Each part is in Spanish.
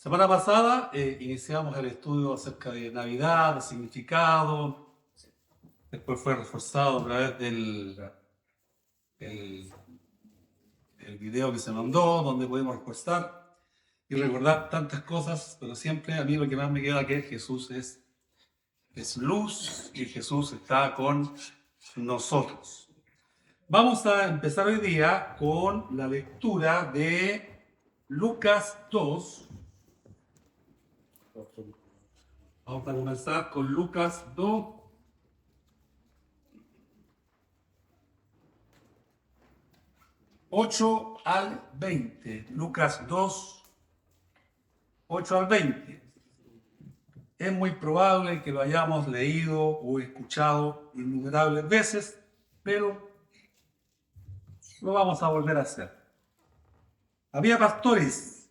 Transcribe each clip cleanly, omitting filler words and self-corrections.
Semana pasada iniciamos el estudio acerca de Navidad, de significado, después fue reforzado a través el, el video que se mandó, donde pudimos reforzar y recordar tantas cosas, pero siempre a mí lo que más me queda es que Jesús es luz y Jesús está con nosotros. Vamos a empezar hoy día con la lectura de Lucas 2. Vamos a comenzar con Lucas 2, 8 al 20. Lucas 2, 8 al 20. Es muy probable que lo hayamos leído o escuchado innumerables veces, pero lo vamos a volver a hacer. Había pastores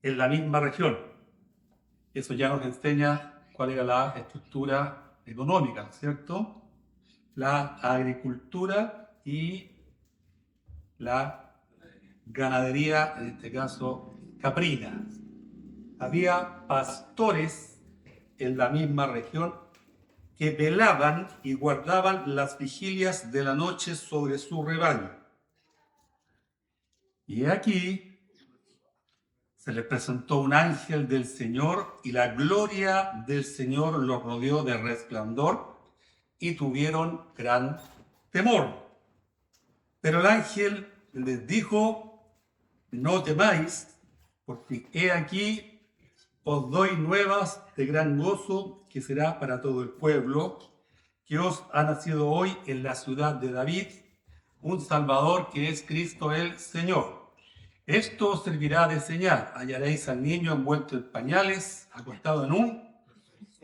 en la misma región. Eso ya nos enseña cuál era la estructura económica, ¿cierto? La agricultura y la ganadería, en este caso caprina. Había pastores en la misma región que velaban y guardaban las vigilias de la noche sobre su rebaño. Y aquí se les presentó un ángel del Señor y la gloria del Señor los rodeó de resplandor y tuvieron gran temor. Pero el ángel les dijo: no temáis, porque he aquí os doy nuevas de gran gozo que será para todo el pueblo, que os ha nacido hoy en la ciudad de David un Salvador, que es Cristo el Señor. Esto os servirá de señal: hallaréis al niño envuelto en pañales, acostado en un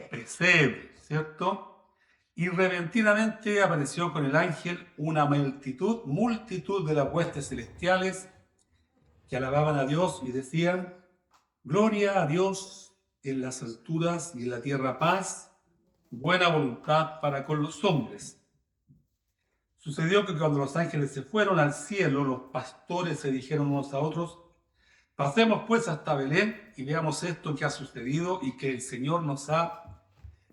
pesebre, ¿cierto? Y repentinamente apareció con el ángel una multitud de las huestes celestiales que alababan a Dios y decían: gloria a Dios en las alturas y en la tierra paz, buena voluntad para con los hombres. Sucedió que cuando los ángeles se fueron al cielo, los pastores se dijeron unos a otros: pasemos pues hasta Belén y veamos esto que ha sucedido y que el Señor nos ha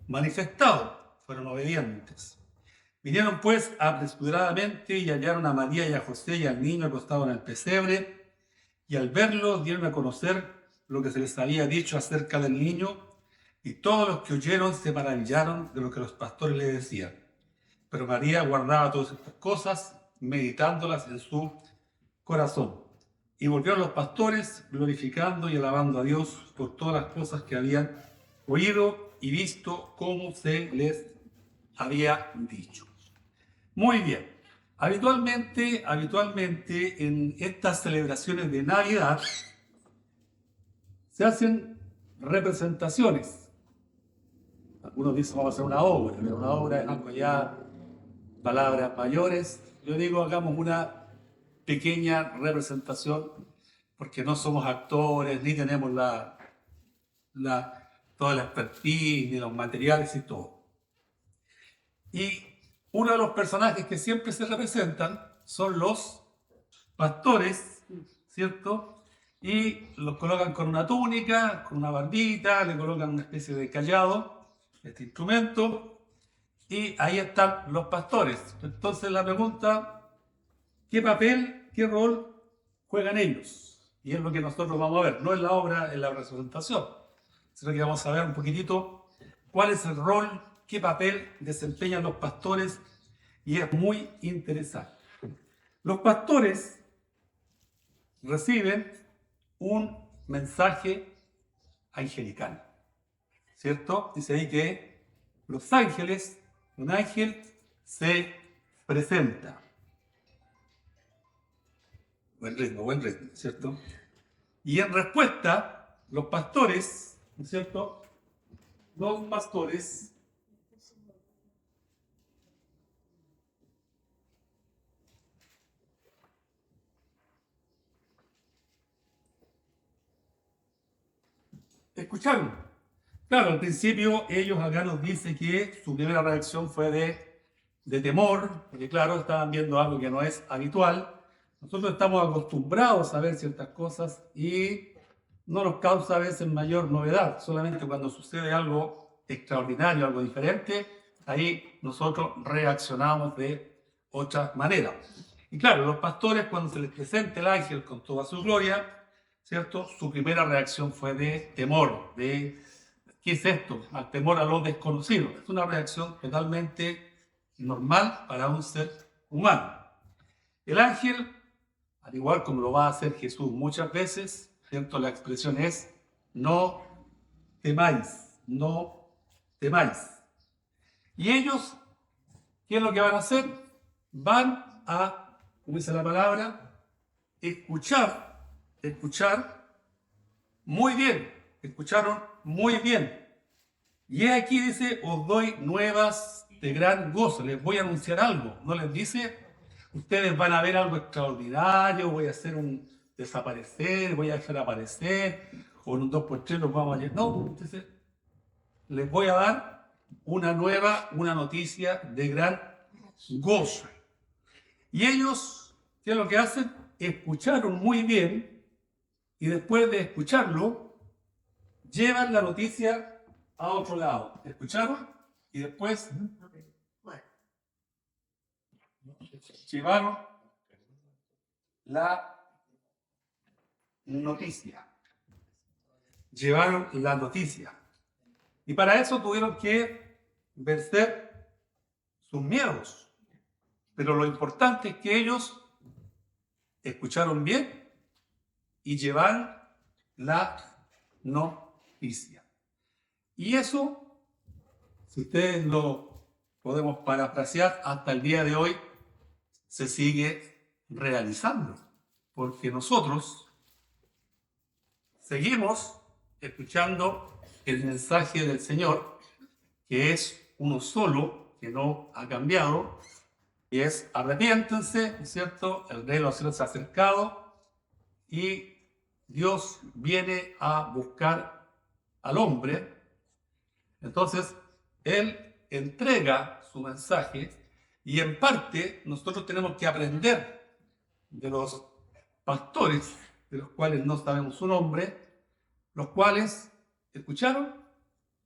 manifestado. Fueron obedientes. Vinieron pues apresuradamente y hallaron a María y a José y al niño acostado en el pesebre, y al verlo dieron a conocer lo que se les había dicho acerca del niño, y todos los que oyeron se maravillaron de lo que los pastores le decían. Pero María guardaba todas estas cosas, meditándolas en su corazón. Y volvieron los pastores, glorificando y alabando a Dios por todas las cosas que habían oído y visto, como se les había dicho. Muy bien. Habitualmente en estas celebraciones de Navidad se hacen representaciones. Algunos dicen: vamos a hacer una obra, pero una obra es algo ya, palabras mayores. Yo digo: hagamos una pequeña representación, porque no somos actores, ni tenemos toda la expertise, ni los materiales y todo. Y uno de los personajes que siempre se representan son los pastores, ¿cierto? Y los colocan con una túnica, con una barbita, le colocan una especie de cayado, este instrumento, y ahí están los pastores. Entonces la pregunta: ¿qué papel, qué rol juegan ellos? Y es lo que nosotros vamos a ver, no en la obra, en la representación, sino que vamos a ver un poquitito cuál es el rol, qué papel desempeñan los pastores, y es muy interesante. Los pastores reciben un mensaje angelical, ¿cierto? Dice ahí que los ángeles, un ángel se presenta. Buen ritmo, ¿cierto? Y en respuesta, los pastores, ¿no es cierto? Los pastores escucharon. Claro, al principio ellos acá nos dicen que su primera reacción fue de temor, porque claro, estaban viendo algo que no es habitual. Nosotros estamos acostumbrados a ver ciertas cosas y no nos causa a veces mayor novedad. Solamente cuando sucede algo extraordinario, algo diferente, ahí nosotros reaccionamos de otra manera. Y claro, los pastores, cuando se les presenta el ángel con toda su gloria, ¿cierto? Su primera reacción fue de temor, de ¿qué es esto? Al temor a lo desconocido. Es una reacción totalmente normal para un ser humano. El ángel, al igual como lo va a hacer Jesús muchas veces, ¿cierto? La expresión es, no temáis, no temáis. Y ellos, ¿qué es lo que van a hacer? Van a, como dice la palabra, escuchar muy bien, escucharon muy bien. Y aquí dice, os doy nuevas de gran gozo, les voy a anunciar algo. No les dice, ustedes van a ver algo extraordinario, voy a hacer un desaparecer, voy a hacer aparecer, o en un 2x3 los vamos a llevar. No, entonces les voy a dar una noticia de gran gozo. Y ellos, ¿qué es lo que hacen? Escucharon muy bien y después de escucharlo, llevan la noticia a otro lado. ¿Escucharon? Y después llevaron la noticia. Llevaron la noticia. Y para eso tuvieron que vencer sus miedos. Pero lo importante es que ellos escucharon bien y llevaron la noticia. Y eso, si ustedes lo podemos parafrasear, hasta el día de hoy se sigue realizando. Porque nosotros seguimos escuchando el mensaje del Señor, que es uno solo, que no ha cambiado, y es arrepiéntense, ¿cierto? El reino de los cielos se ha acercado y Dios viene a buscar al hombre. Entonces, Él entrega su mensaje y en parte nosotros tenemos que aprender de los pastores, de los cuales no sabemos su nombre, los cuales escucharon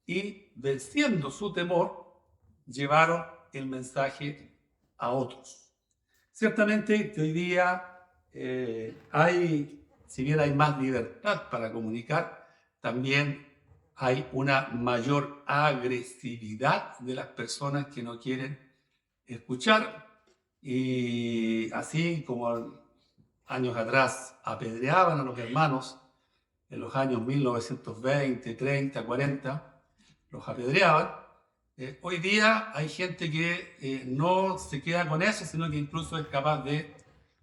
y venciendo su temor, llevaron el mensaje a otros. Ciertamente que hoy día si bien hay más libertad para comunicar, también hay una mayor agresividad de las personas que no quieren escuchar. Y así como años atrás apedreaban a los hermanos, en los años 1920, 30, 40, los apedreaban. Hoy día hay gente que no se queda con eso, sino que incluso es capaz de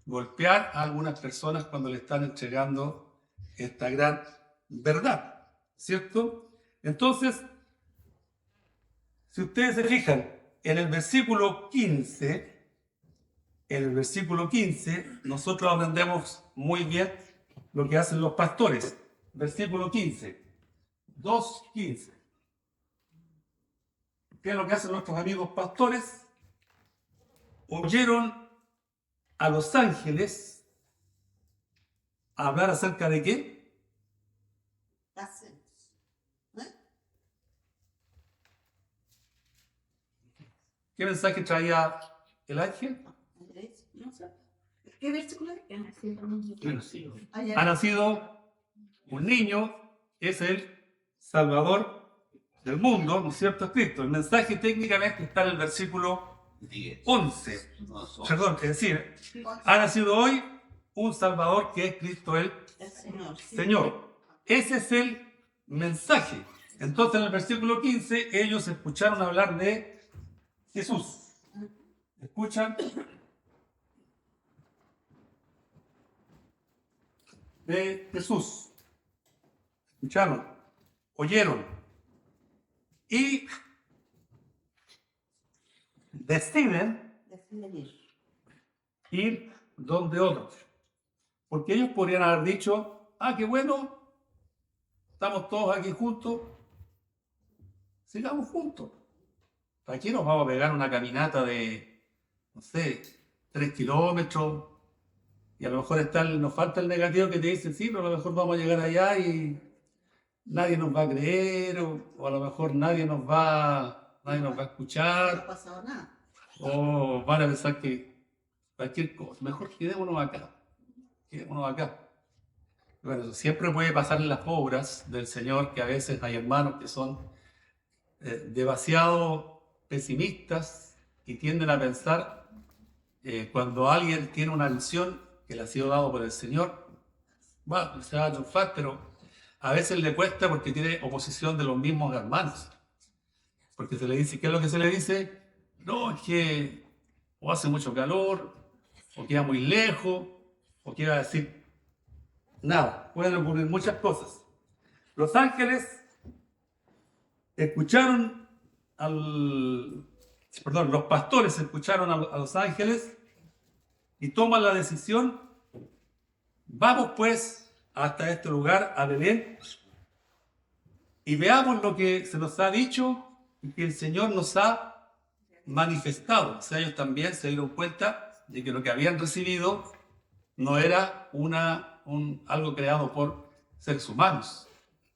golpear a algunas personas cuando le están entregando esta gran verdad, ¿cierto? Entonces, si ustedes se fijan, en el versículo 15, nosotros aprendemos muy bien lo que hacen los pastores. Versículo 15, 2:15. ¿Qué es lo que hacen nuestros amigos pastores? Oyeron a los ángeles hablar acerca de qué? ¿Qué mensaje traía el ángel? ¿Qué versículo? Ha nacido un niño, es el Salvador del mundo, ¿no es cierto? Es Cristo. El mensaje técnicamente está en el versículo 11. Perdón, es decir, ha nacido hoy un Salvador que es Cristo el Señor. Ese es el mensaje. Entonces en el versículo 15 ellos escucharon hablar de Jesús. ¿Escuchan? De Jesús. Escucharon, oyeron y deciden ir donde otros. Porque ellos podrían haber dicho, qué bueno, estamos todos aquí juntos, sigamos juntos. Aquí nos vamos a pegar una caminata de, no sé, 3 kilómetros Y a lo mejor nos falta el negativo que te dice, sí, pero a lo mejor vamos a llegar allá y nadie nos va a creer, o a lo mejor nadie nos va a No ha escuchar, pasado nada. o van a pensar que cualquier cosa, mejor quedémonos acá. Bueno, eso siempre puede pasar en las obras del Señor, que a veces hay hermanos que son demasiado pesimistas y tienden a pensar cuando alguien tiene una visión que le ha sido dado por el Señor, bueno, se va a triunfar, pero a veces le cuesta porque tiene oposición de los mismos hermanos. Porque se le dice, ¿qué es lo que se le dice? No, es que o hace mucho calor, o queda muy lejos, o quiera decir nada. Pueden ocurrir muchas cosas. Los ángeles escucharon los pastores escucharon a los ángeles y toman la decisión, vamos pues hasta este lugar, a Belén, y veamos lo que se nos ha dicho y que el Señor nos ha manifestado. O sea, ellos también se dieron cuenta de que lo que habían recibido no era algo creado por seres humanos.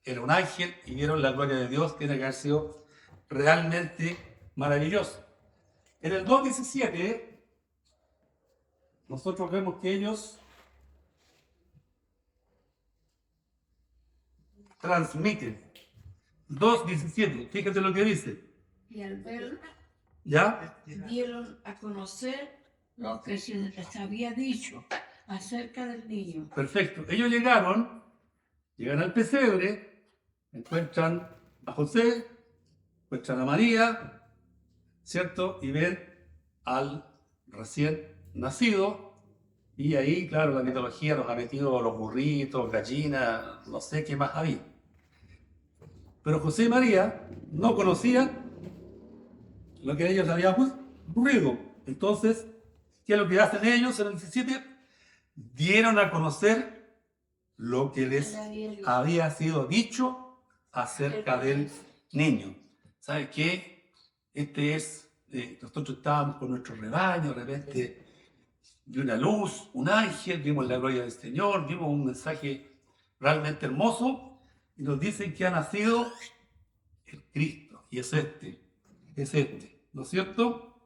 Era un ángel y vieron la gloria de Dios, que tiene que haber sido realmente maravilloso. En el 2.17, nosotros vemos que ellos transmiten. 2.17, fíjate lo que dice. Y al verla, ¿Ya? dieron a conocer lo que se les había dicho acerca del niño. Perfecto. Ellos llegan al pesebre, encuentran a José, encuentran a María, ¿cierto? Y ven al recién nacido. Y ahí, claro, la mitología nos ha metido los burritos, gallinas, no sé qué más había. Pero José y María no conocían lo que a ellos les había ocurrido. Entonces, ¿qué es lo que hacen ellos en el 17? Dieron a conocer lo que les había sido dicho acerca del niño. ¿Sabes qué? Nosotros estábamos con nuestro rebaño, de repente de una luz, un ángel, vimos la gloria del Señor, vimos un mensaje realmente hermoso y nos dicen que ha nacido el Cristo y es este, ¿no es cierto?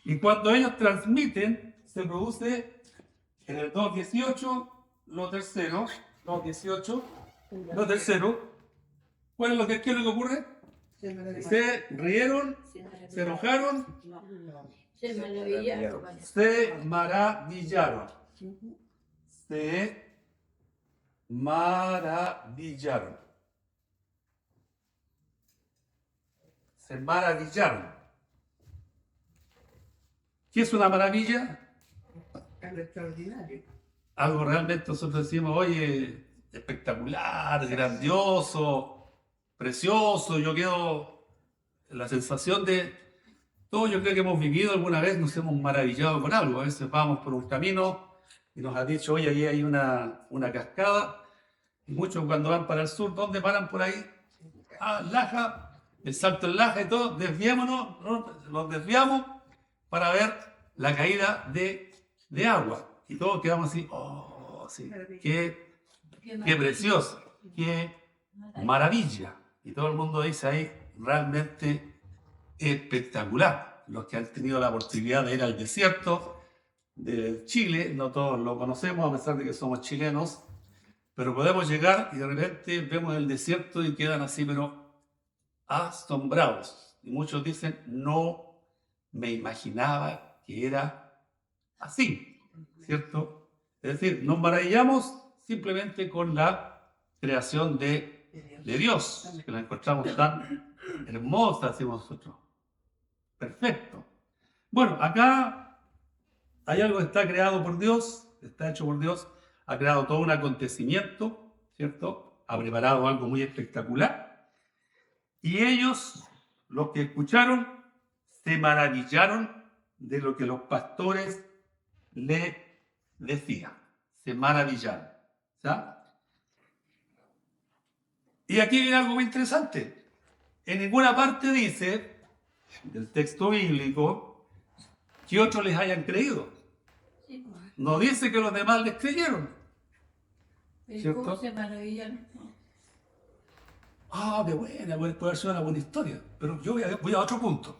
Y cuando ellos transmiten, se produce en el 2.18 lo tercero, 2.18, lo tercero, ¿qué es lo que ocurre? Se rieron, se enojaron, Se maravillaron. se maravillaron. Se maravillaron. Se maravillaron. ¿Qué es una maravilla? Algo extraordinario. Algo realmente nosotros decimos, oye, espectacular, grandioso, precioso. Yo quedo la sensación de, todos yo creo que hemos vivido alguna vez, nos hemos maravillado con algo. A veces vamos por un camino y nos ha dicho, oye, ahí hay una cascada. Y muchos cuando van para el sur, ¿dónde paran por ahí? Ah, Laja, el salto en Laja y todo, desviémonos, nos desviamos para ver la caída de agua. Y todos quedamos así, oh, sí, qué precioso, qué maravilla. Y todo el mundo dice ahí, realmente espectacular. Los que han tenido la oportunidad de ir al desierto de Chile, no todos lo conocemos a pesar de que somos chilenos, pero podemos llegar y de repente vemos el desierto y quedan así, pero asombrados. Y muchos dicen, no me imaginaba que era así, ¿cierto? Es decir, nos maravillamos simplemente con la creación de Dios, que la encontramos tan hermosa, decimos nosotros. Perfecto. Bueno, acá hay algo que está creado por Dios, está hecho por Dios, ha creado todo un acontecimiento, ¿cierto? Ha preparado algo muy espectacular. Y ellos, los que escucharon, se maravillaron de lo que los pastores le decían. Se maravillaron. ¿Sí? Y aquí viene algo muy interesante. En ninguna parte dice, del texto bíblico, que otros les hayan creído. no dice que los demás les creyeron. ¿Y ¿Cierto? cómo se maravillan? Ah, qué buena, puede haber sido una buena historia. Pero yo voy a otro punto.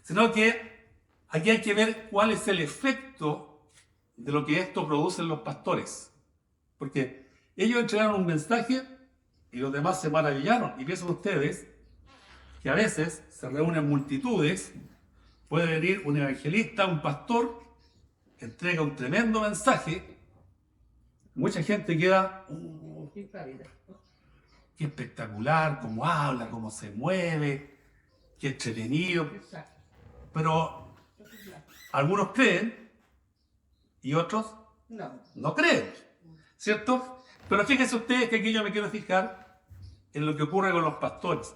Sino que aquí hay que ver cuál es el efecto de lo que esto produce en los pastores. Porque ellos entregaron un mensaje y los demás se maravillaron. Y piensen ustedes que a veces se reúnen multitudes, puede venir un evangelista, un pastor, entrega un tremendo mensaje, mucha gente queda, Qué calidad. qué espectacular, cómo habla, cómo se mueve, qué entretenido, Exacto. pero algunos creen y otros No. no creen, ¿cierto? Pero fíjense ustedes que aquí yo me quiero fijar en lo que ocurre con los pastores.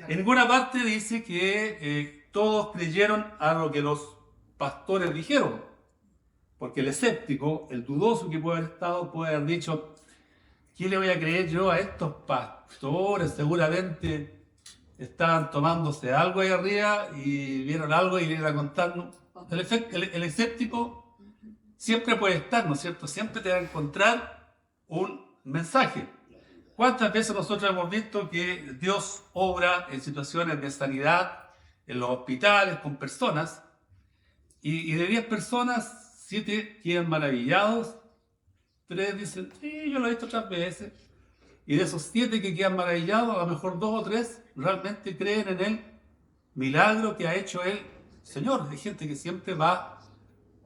En ninguna parte dice que todos creyeron a lo que los pastores dijeron, porque el escéptico, el dudoso que puede haber estado, puede haber dicho, ¿qué le voy a creer yo a estos pastores? Seguramente estaban tomándose algo ahí arriba y vieron algo y vienen a contarnos. El escéptico siempre puede estar, ¿no es cierto? Siempre te va a encontrar un mensaje. ¿Cuántas veces nosotros hemos visto que Dios obra en situaciones de sanidad, en los hospitales, con personas, y de 10 personas, 7 quedan maravillados, 3 dicen, sí, yo lo he visto otras veces, y de esos 7 que quedan maravillados, a lo mejor 2 o 3 realmente creen en el milagro que ha hecho el Señor. Hay gente que siempre va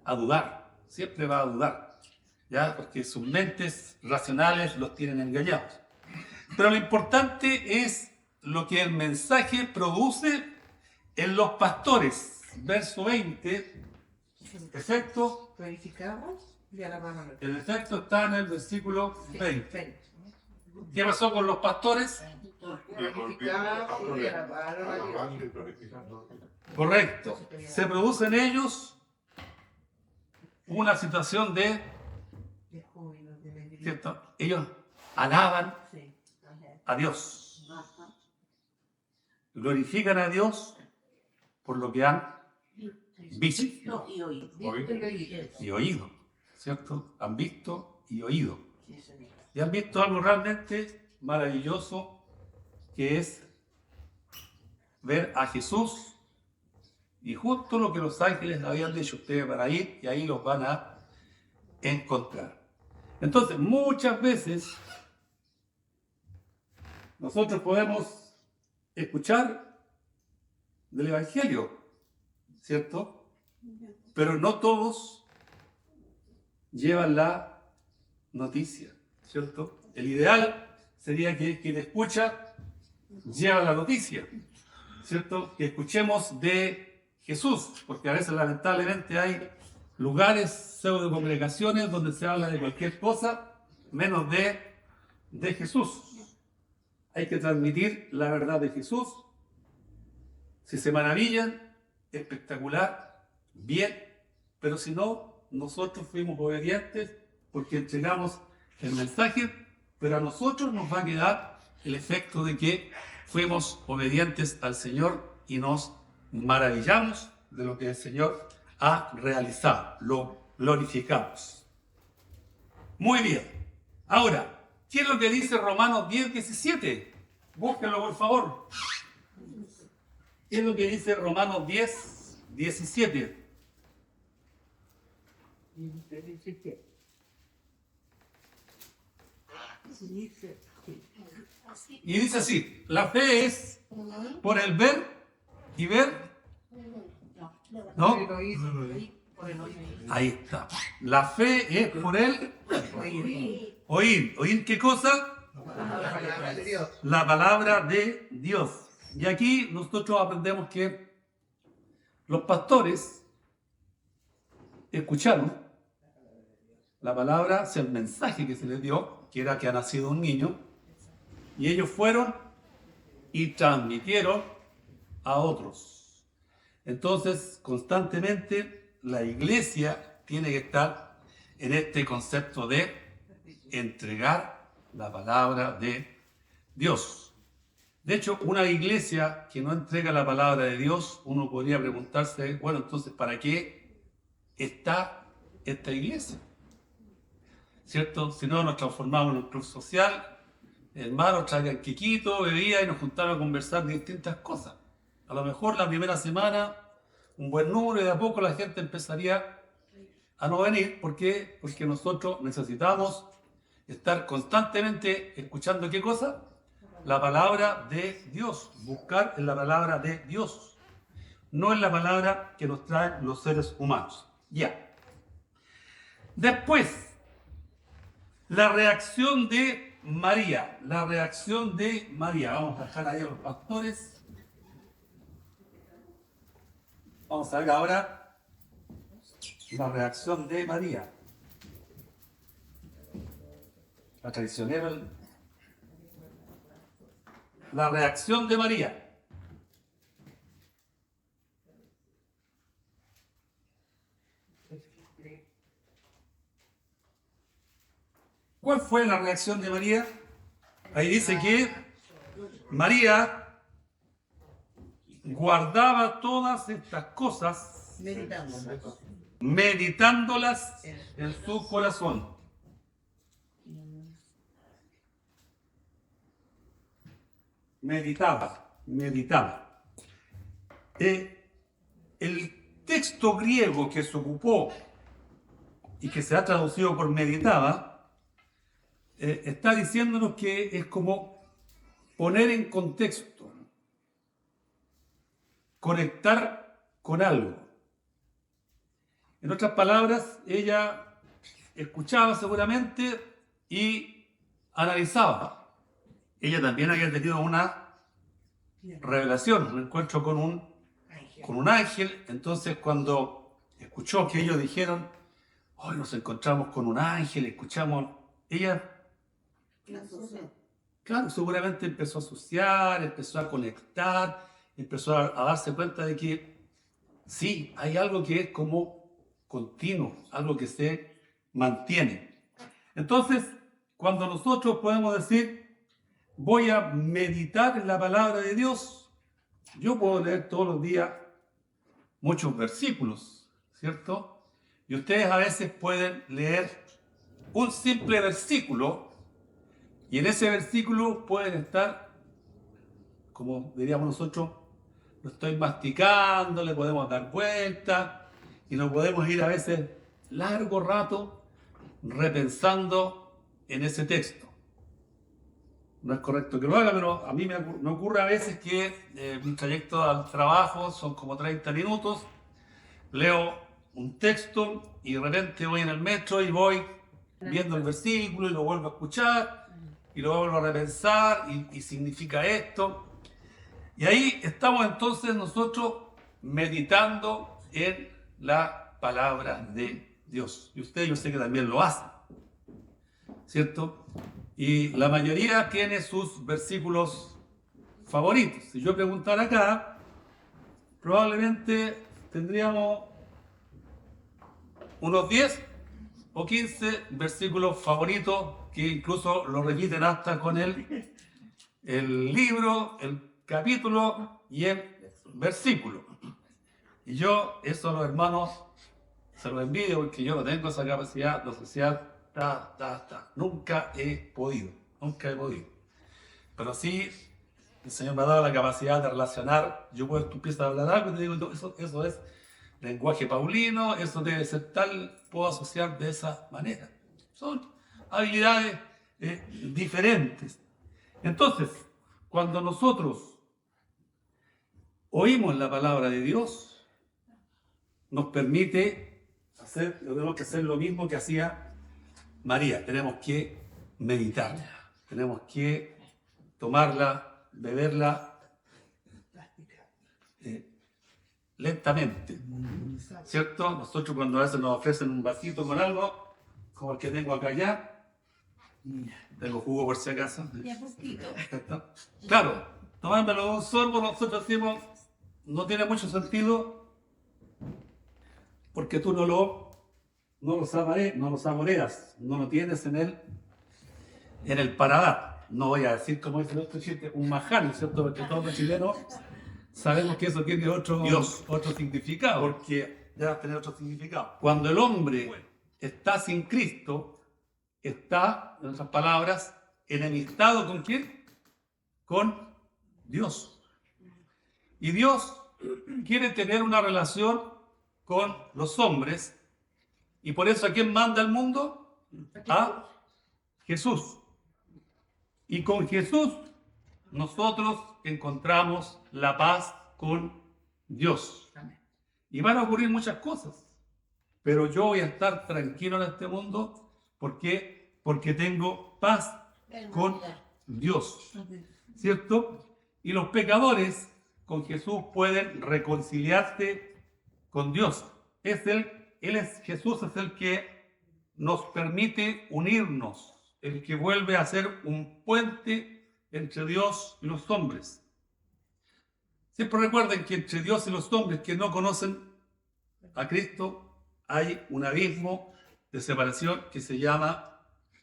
a dudar, siempre va a dudar, ¿ya? Porque sus mentes racionales los tienen engañados. Pero lo importante es lo que el mensaje produce en los pastores. Verso 20, efecto, Verificamos y alabamos a Dios. el efecto está en el versículo 20. Ven. ¿Qué pasó con los pastores? Verificamos y alabaron a Dios. Correcto. Se produce en ellos una situación de, De júbilo, de alegría. ¿cierto? Ellos alaban Sí. Ajá. a Dios. Glorifican a Dios por lo que han visto Y oír. Visto y oír. y oído, ¿cierto? Han visto y oído. Sí, señor. Y han visto algo realmente maravilloso, que es ver a Jesús y justo lo que los ángeles habían dicho, ustedes van a ir y ahí los van a encontrar. Entonces, muchas veces nosotros podemos escuchar del Evangelio, ¿cierto? Pero no todos llevan la noticia, ¿cierto? El ideal sería que quien escucha lleva la noticia, ¿cierto? Que escuchemos de Jesús, porque a veces lamentablemente hay lugares, pseudo congregaciones donde se habla de cualquier cosa menos de Jesús. Hay que transmitir la verdad de Jesús. Si se maravillan, espectacular, bien, pero si no, nosotros fuimos obedientes porque entregamos el mensaje, pero a nosotros nos va a quedar el efecto de que fuimos obedientes al Señor y nos maravillamos de lo que el Señor ha realizado, lo glorificamos. Muy bien. Ahora, ¿qué es lo que dice Romanos 10:17? Búsquenlo, por favor. ¿Qué es lo que dice Romanos 10:17? Y usted dice que. Dice que. Y dice así, la fe es por el ver y ver, ¿no? Por el oír. Por el oír. Ahí está. La fe es por el Oír. oír. ¿Oír qué cosa? La palabra de Dios. La palabra de Dios. Y aquí nosotros aprendemos que los pastores escucharon la palabra, o sea, el mensaje que se les dio, que era que ha nacido un niño, y ellos fueron y transmitieron a otros. Entonces, constantemente la iglesia tiene que estar en este concepto de entregar la palabra de Dios. De hecho, una iglesia que no entrega la palabra de Dios, uno podría preguntarse, bueno, entonces, ¿para qué está esta iglesia? ¿cierto? Si no, nos transformamos en un club social, hermanos traían quiquito, bebía y nos juntábamos a conversar de distintas cosas. A lo mejor la primera semana, un buen número, y de a poco la gente empezaría a no venir. ¿Por qué? Porque nosotros necesitamos estar constantemente escuchando ¿qué cosa? La palabra de Dios, buscar en la palabra de Dios, no en la palabra que nos traen los seres humanos. Ya. Después, la reacción de María, la reacción de María. Vamos a dejar ahí a los pastores. Vamos a ver ahora la reacción de María. La traicionera. La reacción de María. ¿Cuál fue la reacción de María? Ahí dice que María guardaba todas estas cosas, meditándolas en su corazón. Meditaba. El texto griego que se ocupó y que se ha traducido por meditaba, está diciéndonos que es como poner en contexto, conectar con algo. En otras palabras, ella escuchaba seguramente y analizaba. Ella también había tenido una revelación, un encuentro con un ángel. Entonces, cuando escuchó que ellos dijeron, hoy nos encontramos con un ángel, escuchamos, ella, claro, seguramente empezó a asociar, empezó a conectar, empezó a darse cuenta de que sí, hay algo que es como continuo, algo que se mantiene. Entonces, cuando nosotros podemos decir, voy a meditar en la palabra de Dios, yo puedo leer todos los días muchos versículos, ¿cierto? Y ustedes a veces pueden leer un simple versículo y en ese versículo pueden estar, como diríamos nosotros, lo estoy masticando, le podemos dar vueltas y nos podemos ir a veces largo rato repensando en ese texto. No es correcto que lo haga, pero a mí me ocurre a veces que mi trayecto al trabajo son como 30 minutos, leo un texto y de repente voy en el metro y voy viendo el versículo y lo vuelvo a escuchar y lo vuelvo a repensar y significa esto. Y ahí estamos entonces nosotros meditando en la palabra de Dios. Y usted, yo sé que también lo hace, ¿cierto? Y la mayoría tiene sus versículos favoritos. Si yo preguntara acá, probablemente tendríamos unos 10 o 15 versículos favoritos que incluso lo repiten hasta con el libro, el capítulo y el versículo. Y yo, eso a los hermanos se los envidio porque yo no tengo esa capacidad de asociar. Nunca he podido. Pero sí, el Señor me ha dado la capacidad de relacionar. Tú empiezas a hablar algo y te digo, no, eso es lenguaje paulino, eso debe ser tal, puedo asociar de esa manera. Son habilidades diferentes. Entonces, cuando nosotros oímos la palabra de Dios, nos permite tenemos que hacer lo mismo que hacía María. Tenemos que meditarla, tenemos que tomarla, beberla lentamente, ¿cierto? Nosotros cuando a veces nos ofrecen un vasito con algo, como el que tengo acá ya, tengo jugo por si acaso. Ya poquito. Claro, tomármelo un sorbo, nosotros decimos, no tiene mucho sentido porque tú no lo saboreas, no lo tienes en el paladar. No voy a decir como dice el otro chiste, un majal, ¿cierto? Porque todos los chilenos sabemos que eso tiene otro significado, porque ya tiene otro significado. Cuando el hombre está sin Cristo, está, en otras palabras, enemistado ¿con quién? Con Dios. Y Dios quiere tener una relación con los hombres. Y por eso, ¿a quién manda el mundo? A Jesús. Y con Jesús nosotros encontramos la paz con Dios. Y van a ocurrir muchas cosas. Pero yo voy a estar tranquilo en este mundo. ¿Por qué? Porque tengo paz con Dios. ¿Cierto? Y los pecadores con Jesús pueden reconciliarse con Dios. Jesús es el que nos permite unirnos, el que vuelve a ser un puente entre Dios y los hombres. Siempre recuerden que entre Dios y los hombres que no conocen a Cristo hay un abismo de separación que se llama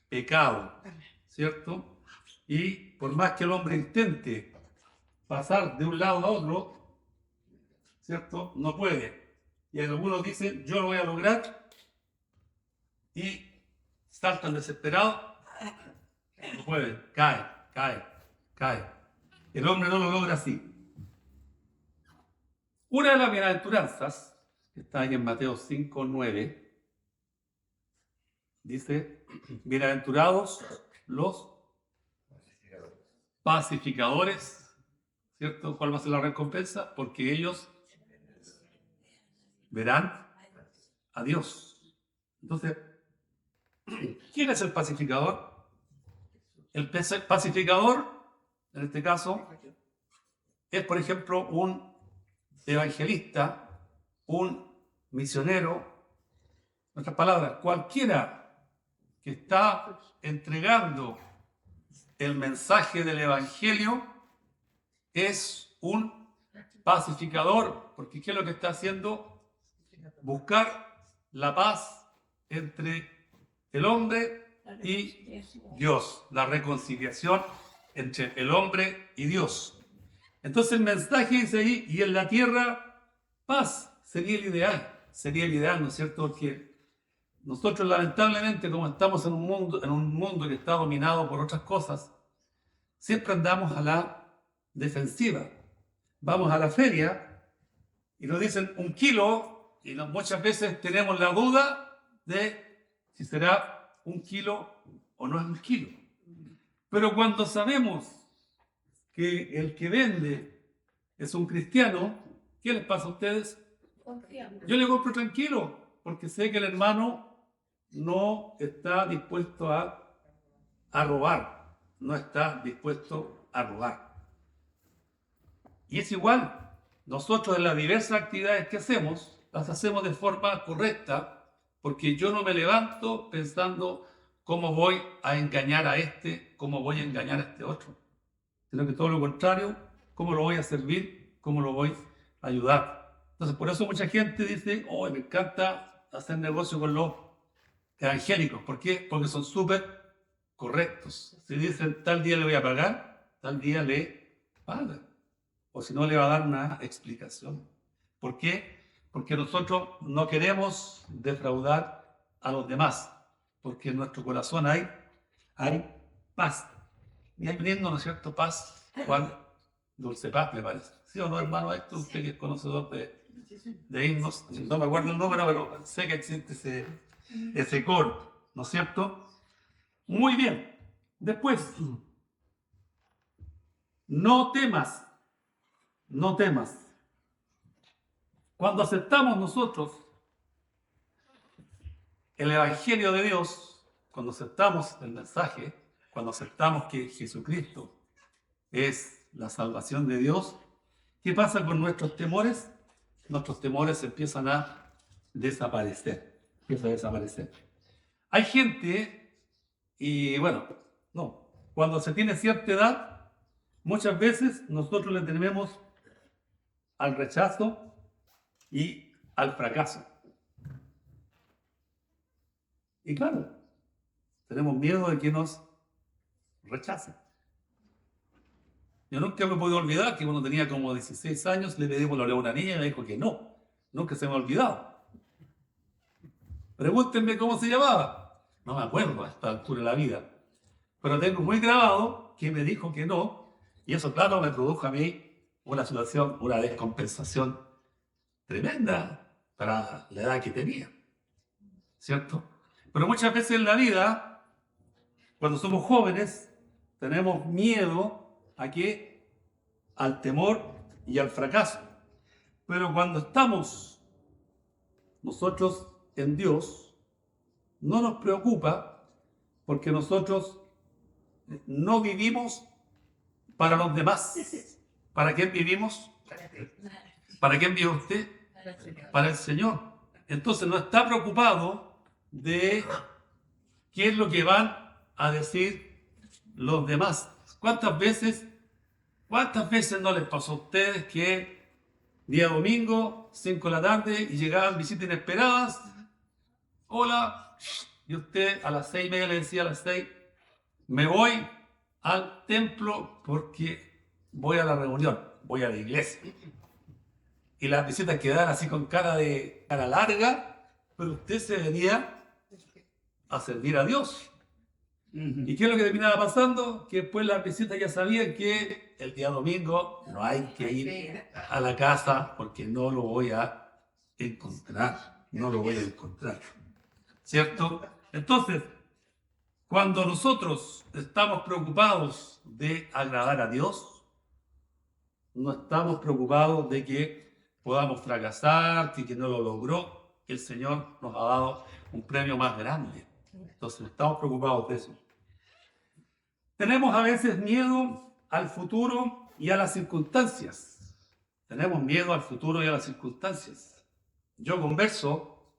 pecado, ¿cierto? Y por más que el hombre intente pasar de un lado a otro, ¿cierto? No puede. Y algunos dicen, yo lo voy a lograr, y saltan desesperados, no pueden, cae. El hombre no lo logra así. Una de las bienaventuranzas, que está ahí en Mateo 5:9, dice, bienaventurados los pacificadores, ¿cierto? ¿Cuál va a ser la recompensa? Porque ellos verán a Dios. Entonces, ¿quién es el pacificador? El pacificador, en este caso, es, por ejemplo, un evangelista, un misionero. En otras palabras, cualquiera que está entregando el mensaje del evangelio es un pacificador, porque ¿qué es lo que está haciendo? Buscar la paz entre el hombre y Dios, la reconciliación entre el hombre y Dios. Entonces el mensaje dice ahí, y en la tierra paz, sería el ideal, ¿no es cierto? Porque nosotros lamentablemente, como estamos en un mundo que está dominado por otras cosas, siempre andamos a la defensiva. Vamos a la feria y nos dicen 1 kilo y muchas veces tenemos la duda de si será 1 kilo o no es 1 kilo. Pero cuando sabemos que el que vende es un cristiano, ¿qué les pasa a ustedes? Yo le compro tranquilo, porque sé que el hermano no está dispuesto a robar, no está dispuesto a robar. Y es igual, nosotros en las diversas actividades que hacemos, las hacemos de forma correcta, porque yo no me levanto pensando cómo voy a engañar a este, cómo voy a engañar a este otro, sino que todo lo contrario, cómo lo voy a servir, cómo lo voy a ayudar. Entonces, por eso mucha gente dice, oh, me encanta hacer negocio con los evangélicos. ¿Por qué? Porque son súper correctos. Si dicen, tal día le voy a pagar, tal día le paga. O si no, le va a dar una explicación. ¿Por qué? Porque nosotros no queremos defraudar a los demás. Porque en nuestro corazón hay paz. Y hay un himno, ¿no es cierto? Paz, Juan, Dulce Paz, me parece. ¿Sí o no, hermano Héctor? Usted que es conocedor de himnos. No me acuerdo el número, pero sé que existe ese coro, ¿no es cierto? Muy bien. Después, no temas. No temas. Cuando aceptamos nosotros el Evangelio de Dios, cuando aceptamos el mensaje, cuando aceptamos que Jesucristo es la salvación de Dios, ¿qué pasa con nuestros temores? Nuestros temores empiezan a desaparecer. Hay gente, y bueno, no, cuando se tiene cierta edad, muchas veces nosotros le tememos al rechazo y al fracaso. Y claro, tenemos miedo de que nos rechacen. Yo nunca me puedo olvidar que cuando tenía como 16 años le pedí por a una niña y me dijo que no. Nunca se me ha olvidado. Pregúntenme cómo se llamaba. No me acuerdo a esta altura de la vida. Pero tengo muy grabado que me dijo que no. Y eso, claro, me produjo a mí una situación, una descompensación tremenda para la edad que tenía. ¿Cierto? Pero muchas veces en la vida, cuando somos jóvenes, tenemos miedo a qué, al temor y al fracaso. Pero cuando estamos nosotros en Dios, no nos preocupa porque nosotros no vivimos para los demás. ¿Para quién vivimos? ¿Para quién vive usted? Para el Señor. Entonces no está preocupado de qué es lo que van a decir los demás. ¿Cuántas veces no les pasó a ustedes que día domingo, 5 de la tarde, y llegaban visitas inesperadas? Hola, y usted a las 6:30 le decía, a las 6, me voy al templo porque voy a la reunión, voy a la iglesia. Y las visitas quedaban así con cara larga, pero usted se venía a servir a Dios. ¿Y qué es lo que terminaba pasando? Que después las visitas ya sabían que el día domingo no hay que ir a la casa porque no lo voy a encontrar. No lo voy a encontrar. ¿Cierto? Entonces, cuando nosotros estamos preocupados de agradar a Dios, no estamos preocupados de que podamos fracasar, que no lo logró. El Señor nos ha dado un premio más grande. Entonces, no estamos preocupados de eso. Tenemos a veces miedo al futuro y a las circunstancias. Tenemos miedo al futuro y a las circunstancias. Yo converso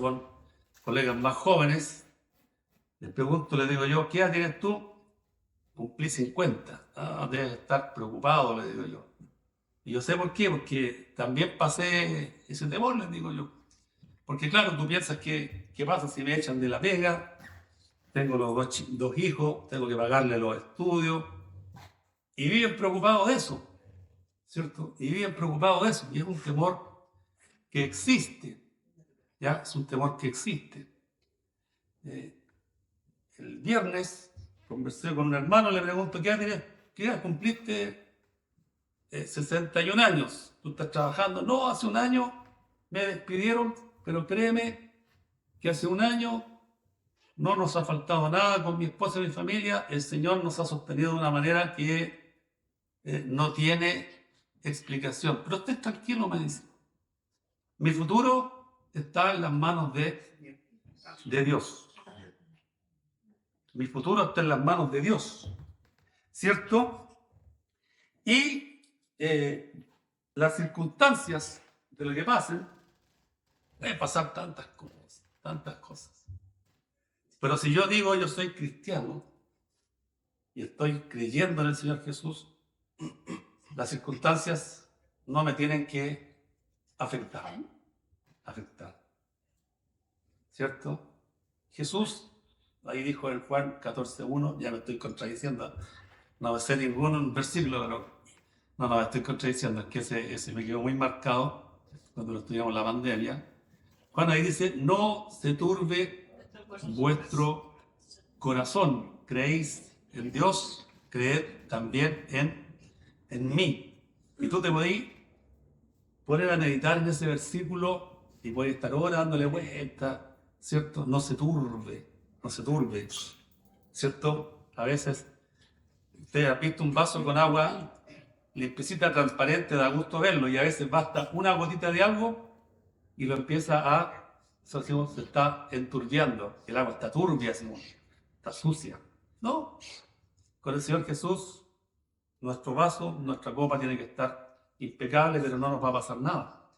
con colegas más jóvenes, les pregunto, les digo yo, ¿qué edad tienes tú? Cumplí 50. Ah, debes estar preocupado, le digo yo. Y yo sé por qué, porque también pasé ese temor, les digo yo. Porque claro, tú piensas que, ¿qué pasa si me echan de la pega? Tengo los dos hijos, tengo que pagarle los estudios. Y viven preocupados de eso, ¿cierto? Y viven preocupados de eso. Y es un temor que existe, ¿ya? Es un temor que existe. El viernes conversé con un hermano, le pregunto, ¿qué edad cumpliste? 61 años. ¿Tú estás trabajando? No, hace un año me despidieron, pero créeme que hace un año no nos ha faltado nada con mi esposa y mi familia. El Señor nos ha sostenido de una manera que no tiene explicación. Pero usted tranquilo, me dice. Mi futuro está en las manos de Dios. Mi futuro está en las manos de Dios. ¿Cierto? Y las circunstancias de lo que pasen, deben pasar tantas cosas. Pero si yo digo yo soy cristiano y estoy creyendo en el Señor Jesús, las circunstancias no me tienen que afectar. ¿Cierto? Jesús, ahí dijo en Juan 14:1, ya me estoy contradiciendo, no me sé ningún versículo, pero no me estoy contradiciendo, es que ese me quedó muy marcado cuando lo estudiamos en la pandemia. Juan ahí dice, no se turbe vuestro corazón, creéis en Dios, creed también en mí. Y tú te podés poner a meditar en ese versículo y puedes estar ahora dándole vuelta, ¿cierto? No se turbe, ¿cierto? A veces usted ha visto un vaso con agua limpiecita, transparente, da gusto verlo, y a veces basta una gotita de algo y lo empieza eso decimos, se está enturbiando. El agua está turbia, decimos, está sucia. No, con el Señor Jesús, nuestro vaso, nuestra copa tiene que estar impecable, pero no nos va a pasar nada.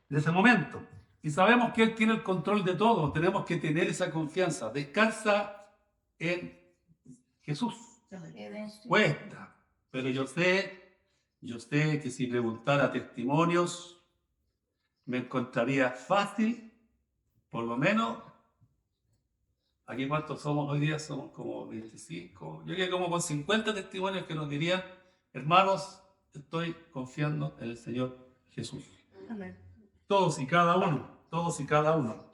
En ese momento. Y sabemos que Él tiene el control de todo, tenemos que tener esa confianza. Descansa en Jesús. Cuesta, pero yo sé que si preguntara testimonios, me encontraría fácil. Por lo menos, aquí cuántos somos hoy día, somos como 25, yo creo como con 50 testimonios que nos dirían, hermanos, estoy confiando en el Señor Jesús. Amén. Todos y cada uno.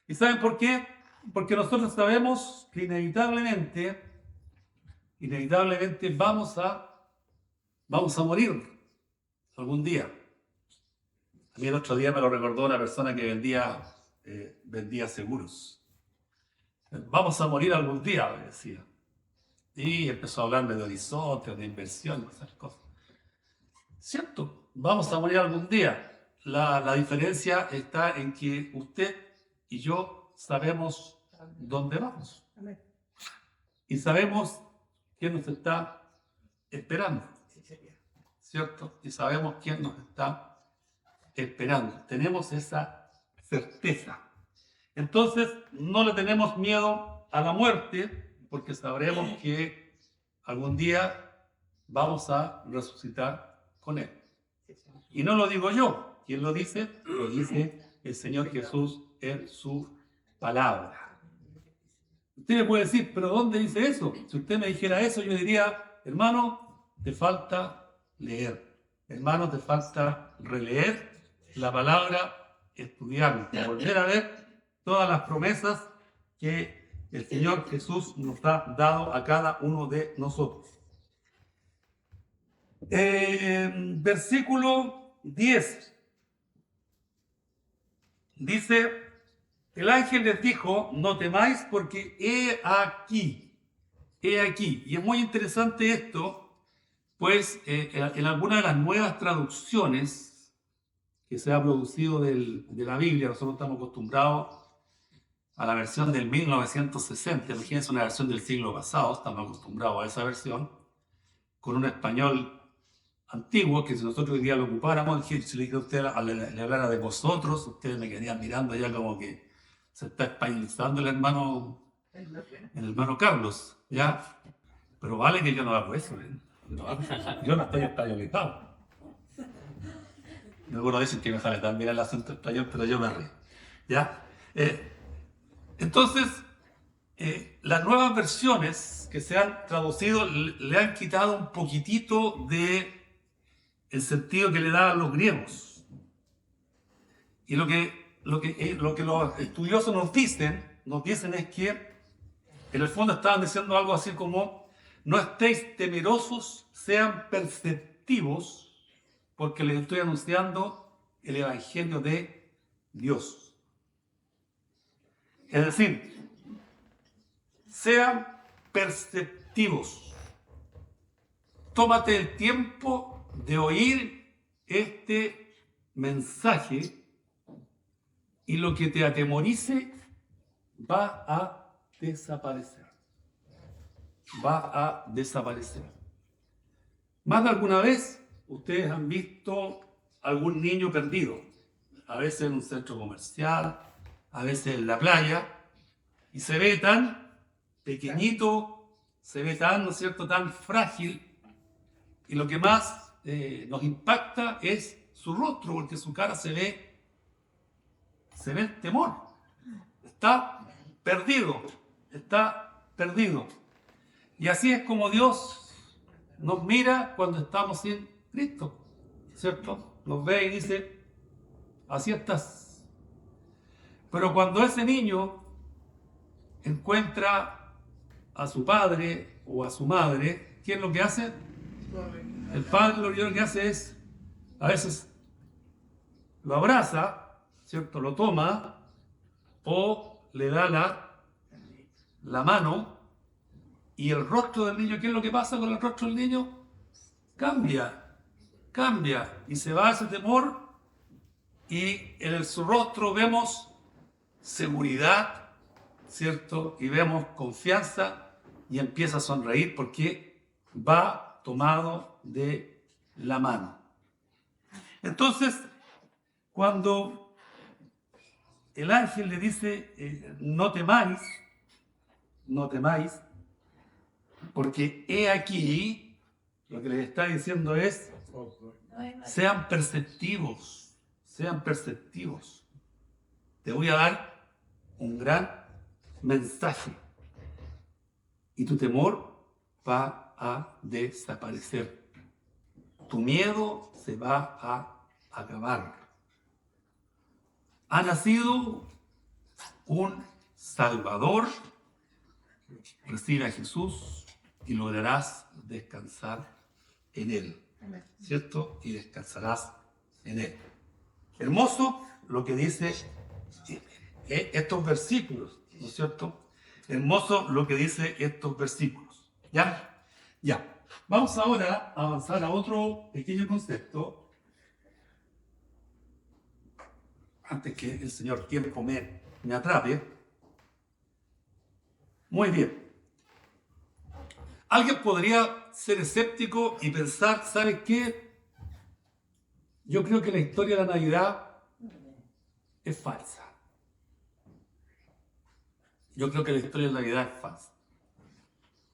¿Y saben por qué? Porque nosotros sabemos que inevitablemente vamos a morir algún día. A mí el otro día me lo recordó una persona que vendía seguros. Vamos a morir algún día, me decía. Y empezó a hablarme de horizontes, de inversión, esas cosas. Cierto, vamos a morir algún día. La diferencia está en que usted y yo sabemos dónde vamos. Amén. Y sabemos quién nos está esperando. Sí, sería. ¿Cierto? Y sabemos quién nos está esperando. Tenemos esa certeza. Entonces, no le tenemos miedo a la muerte, porque sabremos que algún día vamos a resucitar con Él. Sí, señor. Y no lo digo yo. ¿Quién lo dice? Lo dice el Señor Jesús en su palabra. Usted me puede decir, ¿pero dónde dice eso? Si usted me dijera eso, yo diría, hermano, te falta leer. Hermano, te falta releer la palabra, estudiar, volver a ver todas las promesas que el Señor Jesús nos ha dado a cada uno de nosotros. Versículo 10 dice, el ángel les dijo, no temáis porque he aquí. Y es muy interesante esto, pues en algunas de las nuevas traducciones que se ha producido de la Biblia, nosotros estamos acostumbrados a la versión del 1960, imagínense una versión del siglo pasado, estamos acostumbrados a esa versión, con un español antiguo, que si nosotros hoy día lo ocupáramos, si le dijera a usted, le hablara de vosotros, ustedes me quedarían mirando ya como que se está españolizando el hermano Carlos, ¿ya? Pero vale que yo no hago eso, ¿eh? Yo no estoy españolizado. Algunos dicen que me sale tan bien el acento español, pero yo me río, ¿ya? Entonces, las nuevas versiones que se han traducido le han quitado un poquitito de el sentido que le daban los griegos. Y lo que los estudiosos nos dicen es que en el fondo estaban diciendo algo así como, no estéis temerosos, sean perceptivos, porque les estoy anunciando el Evangelio de Dios. Es decir, sean perceptivos. Tómate el tiempo de oír este mensaje y lo que te atemorice va a desaparecer. Va a desaparecer. Más de alguna vez ustedes han visto algún niño perdido, a veces en un centro comercial, a veces en la playa, y se ve tan pequeñito, se ve tan, ¿no es cierto?, tan frágil, y lo que más nos impacta es su rostro, porque su cara se ve el temor. Está perdido. Y así es como Dios nos mira cuando estamos sin Cristo, ¿cierto? Nos ve y dice, así estás. Pero cuando ese niño encuentra a su padre o a su madre, ¿qué es lo que hace? El padre lo que hace es, a veces lo abraza, ¿cierto? Lo toma o le da la mano, y el rostro del niño, ¿qué es lo que pasa con el rostro del niño? Cambia y se va ese temor, y en su rostro vemos seguridad, ¿cierto? Y vemos confianza, y empieza a sonreír porque va tomado de la mano. Entonces, cuando el ángel le dice, no temáis, porque he aquí, lo que les está diciendo es, sean perceptivos. Te voy a dar un gran mensaje y tu temor va a desaparecer. Tu miedo se va a acabar. Ha nacido un Salvador, recibe a Jesús y lograrás descansar en Él, ¿cierto? Y descansarás en Él. Hermoso lo que dice estos versículos, ¿no es cierto? Hermoso lo que dice estos versículos. ¿Ya? Ya. Vamos ahora a avanzar a otro pequeño concepto, antes que el Señor tiempo me atrape. Muy bien. Alguien podría ser escéptico y pensar, ¿sabe qué? Yo creo que la historia de la Navidad es falsa. Yo creo que la historia de la Navidad es falsa.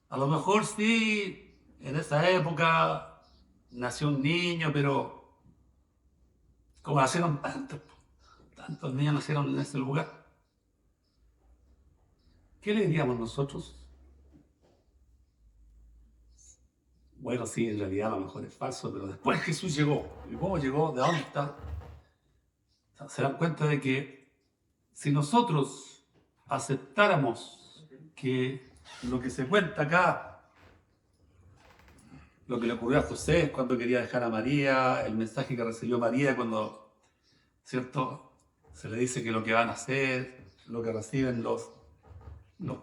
A lo mejor sí, en esa época nació un niño, pero como nacieron tantos niños nacieron en ese lugar. ¿Qué le diríamos nosotros? Bueno, sí, en realidad a lo mejor es falso, pero después Jesús llegó. ¿Y cómo llegó? ¿De dónde está? Se dan cuenta de que si nosotros aceptáramos que lo que se cuenta acá, lo que le ocurrió a José cuando quería dejar a María, el mensaje que recibió María cuando, ¿cierto? Se le dice que lo que van a hacer, lo que reciben los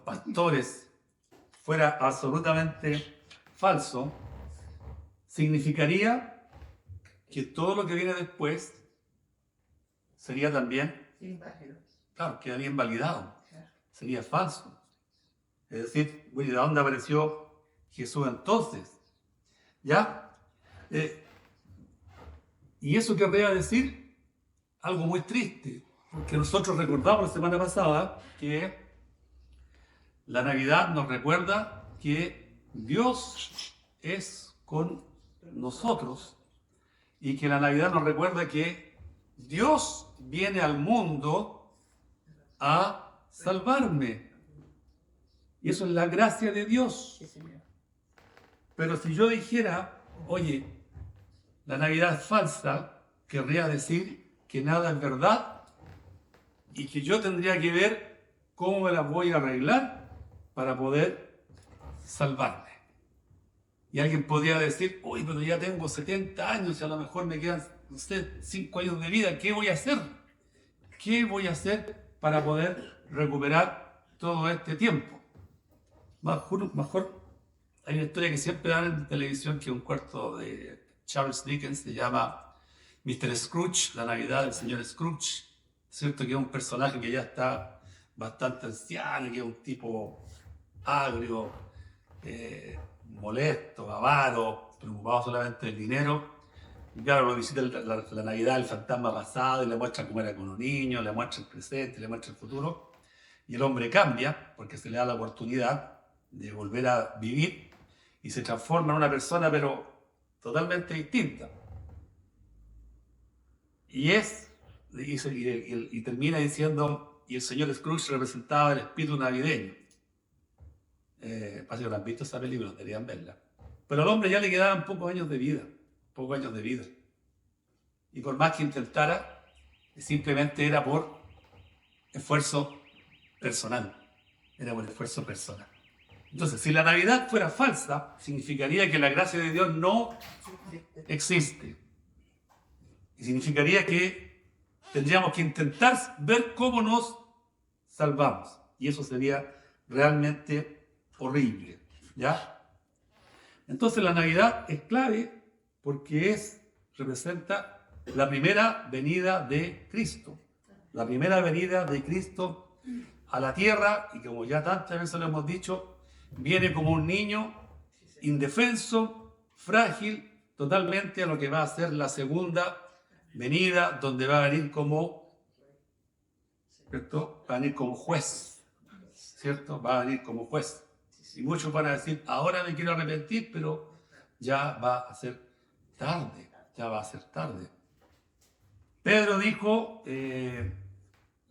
pastores, fuera absolutamente falso, significaría que todo lo que viene después sería también, claro, quedaría invalidado, sería falso. Es decir, ¿de dónde apareció Jesús entonces? ¿Ya? Y eso querría decir algo muy triste, porque nosotros recordamos la semana pasada que la Navidad nos recuerda que Dios es con nosotros y que la Navidad nos recuerda que Dios viene al mundo a salvarme. Y eso es la gracia de Dios. Pero si yo dijera, oye, la Navidad es falsa, querría decir que nada es verdad y que yo tendría que ver cómo me las voy a arreglar para poder salvarme. Y alguien podría decir, oye, pero ya tengo 70 años y a lo mejor me quedan, no sé, 5 años de vida, ¿qué voy a hacer? ¿Qué voy a hacer para poder recuperar todo este tiempo? Mejor hay una historia que siempre dan en televisión, que es un cuento de Charles Dickens, se llama Mr. Scrooge, la Navidad del señor Scrooge, ¿cierto? Que es un personaje que ya está bastante anciano, que es un tipo agrio, molesto, avaro, preocupado solamente del dinero. Y claro, lo visita la Navidad el fantasma pasado y le muestra cómo era con un niño, le muestra el presente, le muestra el futuro. Y el hombre cambia porque se le da la oportunidad de volver a vivir y se transforma en una persona, pero totalmente distinta. Y termina diciendo, y el señor Scrooge representaba el espíritu navideño. Parece que no han visto esa película, deberían verla. Pero al hombre ya le quedaban pocos años de vida. Y por más que intentara, simplemente era por esfuerzo personal. Entonces, si la Navidad fuera falsa, significaría que la gracia de Dios no existe. Y significaría que tendríamos que intentar ver cómo nos salvamos. Y eso sería realmente horrible, ¿ya? Entonces la Navidad es clave porque representa la primera venida de Cristo. La primera venida de Cristo a la tierra, y como ya tantas veces lo hemos dicho, viene como un niño indefenso, frágil, totalmente a lo que va a ser la segunda venida, donde va a venir como, ¿cierto? Va a venir como juez, ¿cierto? Va a venir como juez. Y muchos van a decir, ahora me quiero arrepentir, pero ya va a ser tarde, Pedro dijo,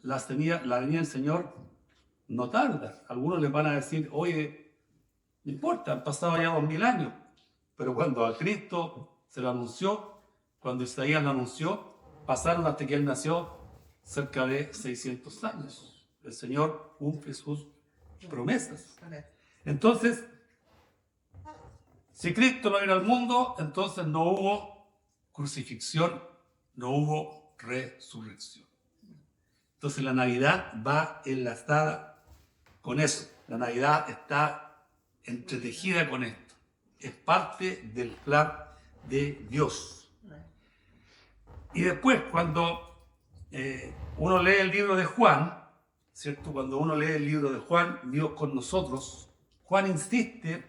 la venida del Señor no tarda. Algunos les van a decir, oye, no importa, han pasado ya 2000 años. Pero cuando a Cristo se lo anunció, cuando Isaías lo anunció, pasaron hasta que Él nació cerca de 600 años. El Señor cumple sus promesas. Entonces, si Cristo no vino al mundo, entonces no hubo crucifixión, no hubo resurrección. Entonces la Navidad va enlazada con eso. La Navidad está entretejida con esto. Es parte del plan de Dios. Y después, cuando uno lee el libro de Juan, ¿cierto? Cuando uno lee el libro de Juan, Dios con nosotros, Juan insiste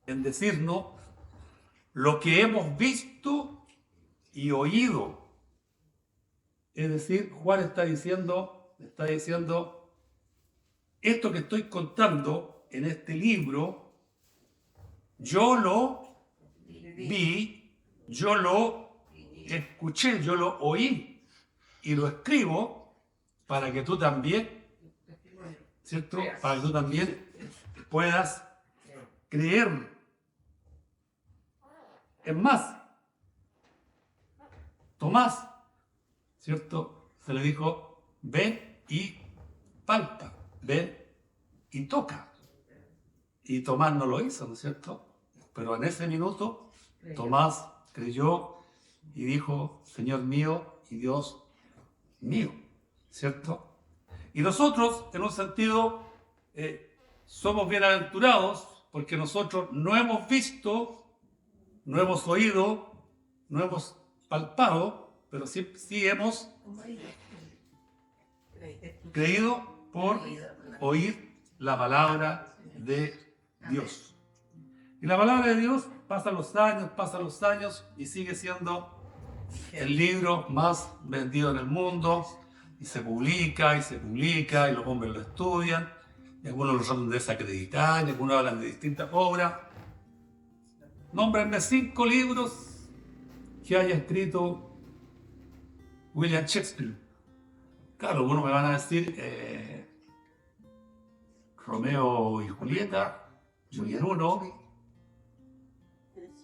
en decirnos lo que hemos visto y oído. Es decir, Juan está diciendo, esto que estoy contando en este libro, yo lo vi, yo lo escuché, yo lo oí y lo escribo para que tú también, ¿cierto? Para que tú también puedas creer. Es más, Tomás, ¿cierto? Se le dijo, ven y palpa, ven y toca. Y Tomás no lo hizo, ¿no es cierto? Pero en ese minuto, Tomás creyó y dijo, Señor mío y Dios mío, ¿cierto? Y nosotros, en un sentido, somos bienaventurados porque nosotros no hemos visto, no hemos oído, no hemos palpado, pero sí hemos creído por oír la palabra de Dios. Y la palabra de Dios pasan los años y sigue siendo el libro más vendido en el mundo y se publica y los hombres lo estudian y algunos lo tratan de desacreditar y algunos hablan de distintas obras. Nómbrenme 5 libros que haya escrito William Shakespeare. Claro, algunos me van a decir Romeo y Julieta, muy en uno.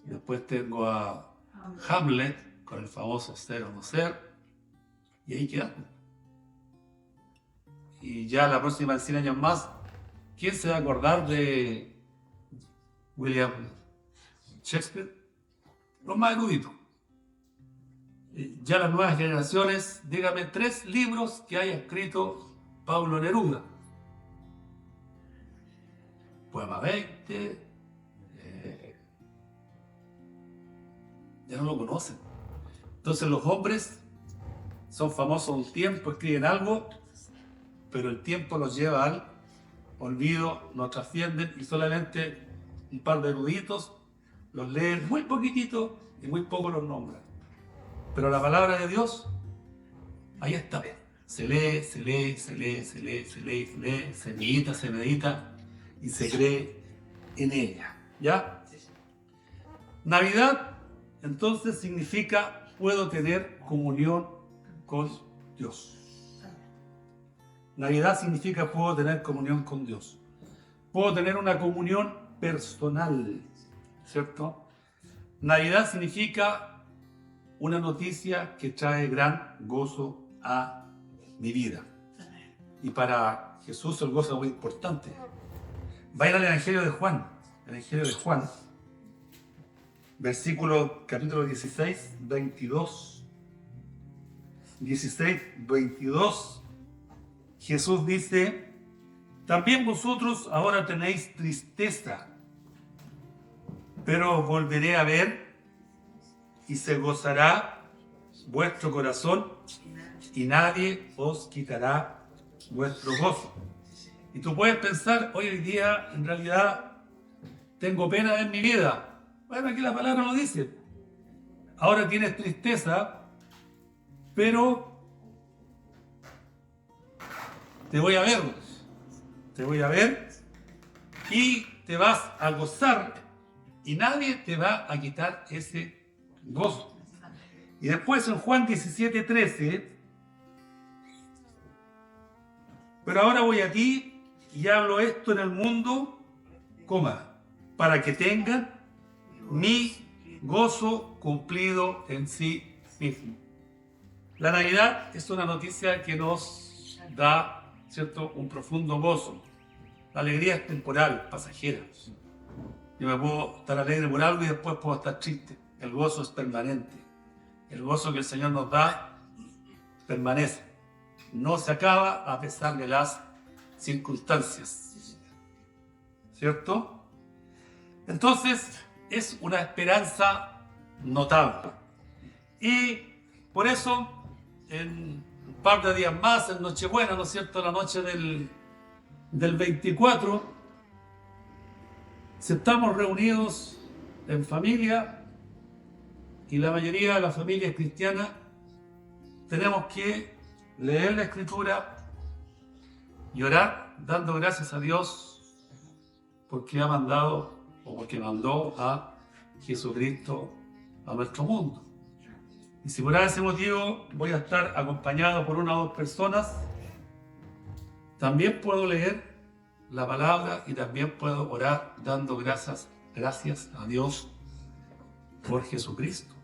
Después tengo a Hamlet con el famoso ser o no ser. Y ahí queda. Y ya la próxima 100 años más, ¿quién se va a acordar de William Shakespeare? Los más eruditos. Ya las nuevas generaciones, dígame 3 libros que haya escrito Pablo Neruda. Poema 20. Ya no lo conocen. Entonces los hombres son famosos un tiempo, escriben algo, pero el tiempo los lleva al olvido, no trascienden y solamente un par de eruditos los leen muy poquitito y muy poco los nombran. Pero la palabra de Dios, ahí está. Se lee, se medita y se cree en ella. ¿Ya? Navidad, entonces, significa puedo tener comunión con Dios. Navidad significa puedo tener comunión con Dios. Puedo tener una comunión personal, ¿cierto? Navidad significa una noticia que trae gran gozo a mi vida. Y para Jesús el gozo es muy importante. Va a ir al Evangelio de Juan. El Evangelio de Juan. Versículo, capítulo 16, 22. 16, 22. Jesús dice, también vosotros ahora tenéis tristeza, pero os volveré a ver y se gozará vuestro corazón y nadie os quitará vuestro gozo. Y tú puedes pensar, hoy en día en realidad tengo pena en mi vida. Bueno, aquí la palabra lo dice. Ahora tienes tristeza, pero te voy a ver y te vas a gozar y nadie te va a quitar ese gozo. Y después en Juan 17:13, pero ahora voy a ti y hablo esto en el mundo, para que tengan mi gozo cumplido en sí mismo. La Navidad es una noticia que nos da ¿cierto? Un profundo gozo. La alegría es temporal, pasajera. Yo me puedo estar alegre por algo y después puedo estar triste. El gozo es permanente. El gozo que el Señor nos da permanece. No se acaba a pesar de las circunstancias. ¿Cierto? Entonces, es una esperanza notable. Y por eso, en un par de días más, en Nochebuena, ¿no es cierto?, la noche del 24, si estamos reunidos en familia, y la mayoría de las familias cristianas, tenemos que leer la Escritura y orar dando gracias a Dios porque ha mandado o porque mandó a Jesucristo a nuestro mundo. Y si por ese motivo voy a estar acompañado por una o dos personas, también puedo leer la palabra y también puedo orar dando gracias a Dios por Jesucristo.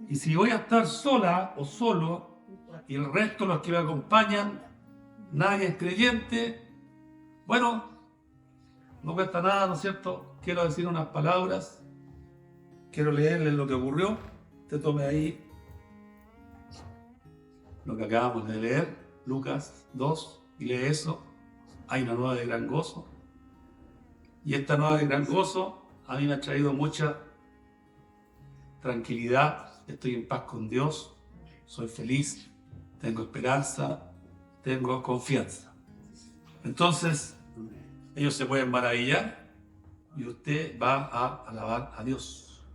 Y si voy a estar sola o solo y el resto de los que me acompañan, nadie es creyente, bueno, no cuesta nada, ¿no es cierto? Quiero decir unas palabras, quiero leerles lo que ocurrió. Te tome ahí lo que acabamos de leer, Lucas 2, y lee eso. Hay una nueva de gran gozo. Y esta nueva de gran gozo a mí me ha traído mucha tranquilidad. Estoy en paz con Dios, soy feliz, tengo esperanza, tengo confianza. Entonces, ellos se pueden maravillar y usted va a alabar a Dios.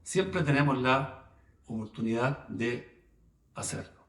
Siempre tenemos la oportunidad de hacerlo.